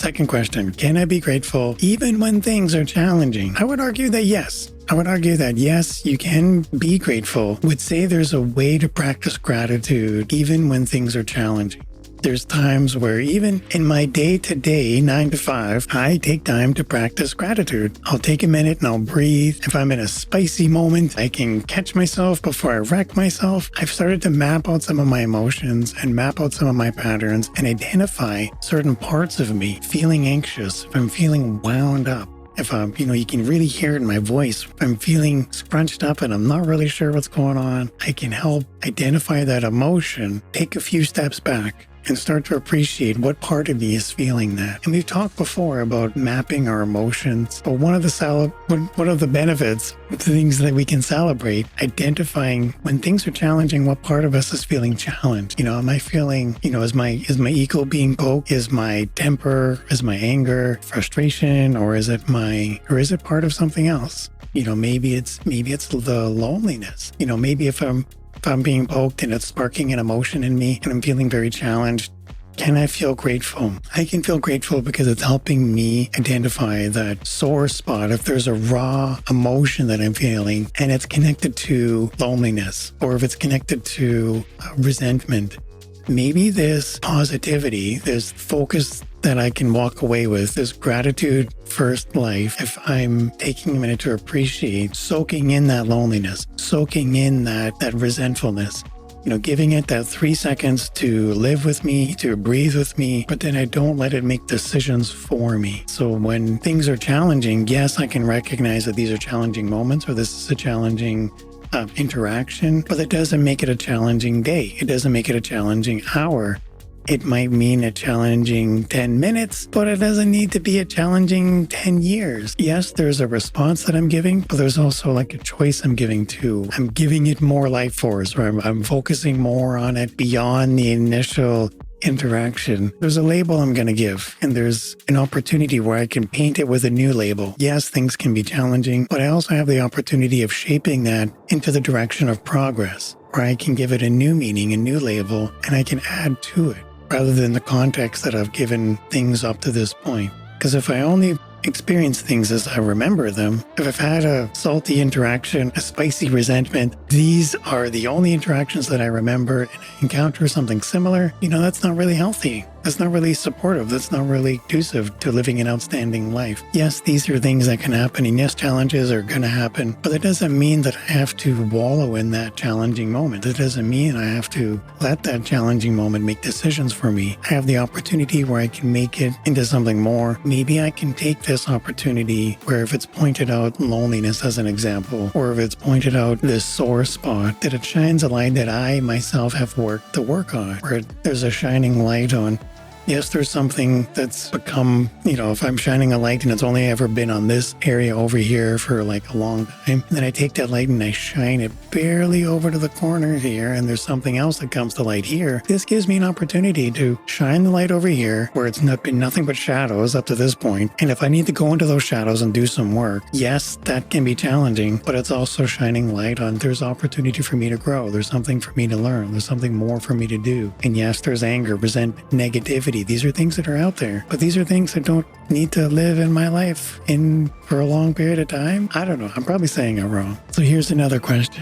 second question, can I be grateful even when things are challenging? I would argue that yes. I would argue that yes, you can be grateful. Would say there's a way to practice gratitude even when things are challenging. There's times where even in my day-to-day 9 to 5, I take time to practice gratitude. I'll take a minute and I'll breathe. If I'm in a spicy moment, I can catch myself before I wreck myself. I've started to map out some of my emotions and map out some of my patterns and identify certain parts of me feeling anxious, if I'm feeling wound up. If I'm, you can really hear it in my voice. If I'm feeling scrunched up and I'm not really sure what's going on, I can help identify that emotion, take a few steps back, and start to appreciate what part of me is feeling that. And we've talked before about mapping our emotions, but one of the benefits, the things that we can celebrate, identifying when things are challenging, what part of us is feeling challenged. Am I feeling, is my ego being poked? Is my temper, is my anger, frustration, or is it part of something else? Maybe it's the loneliness. Maybe if I'm being poked and it's sparking an emotion in me and I'm feeling very challenged, can I feel grateful? I can feel grateful because it's helping me identify that sore spot. If there's a raw emotion that I'm feeling and it's connected to loneliness, or if it's connected to resentment, maybe this positivity, this focus that I can walk away with, this gratitude first life, if I'm taking a minute to appreciate, soaking in that loneliness, soaking in that resentfulness, giving it that 3 seconds to live with me, to breathe with me, but then I don't let it make decisions for me. So when things are challenging, yes, I can recognize that these are challenging moments, or this is a challenging interaction, but it doesn't make it a challenging day. It doesn't make it a challenging hour. It might mean a challenging 10 minutes, but it doesn't need to be a challenging 10 years. Yes, there's a response that I'm giving, but there's also like a choice I'm giving too. I'm giving it more life force, or I'm focusing more on it beyond the initial interaction. There's a label I'm going to give, and there's an opportunity where I can paint it with a new label. Yes, things can be challenging, but I also have the opportunity of shaping that into the direction of progress, where I can give it a new meaning, a new label, and I can add to it, rather than the context that I've given things up to this point. Because if I only experience things as I remember them, if I've had a salty interaction, a spicy resentment, these are the only interactions that I remember, and I encounter something similar, that's not really healthy. That's not really supportive. That's not really conducive to living an outstanding life. Yes, these are things that can happen, and yes, challenges are going to happen, but it doesn't mean that I have to wallow in that challenging moment. It doesn't mean I have to let that challenging moment make decisions for me. I have the opportunity where I can make it into something more. Maybe I can take this opportunity where, if it's pointed out loneliness as an example, or if it's pointed out this sore spot, that it shines a light that I myself have worked to work on, where there's a shining light on, yes, there's something that's become, if I'm shining a light and it's only ever been on this area over here for like a long time, and then I take that light and I shine it barely over to the corner here, and there's something else that comes to light here. This gives me an opportunity to shine the light over here where it's not been nothing but shadows up to this point. And if I need to go into those shadows and do some work, yes, that can be challenging, but it's also shining light on there's opportunity for me to grow. There's something for me to learn. There's something more for me to do. And yes, there's anger, resentment, negativity. These are things that are out there, but these are things that don't need to live in my life for a long period of time. I don't know. I'm probably saying it wrong. So here's another question.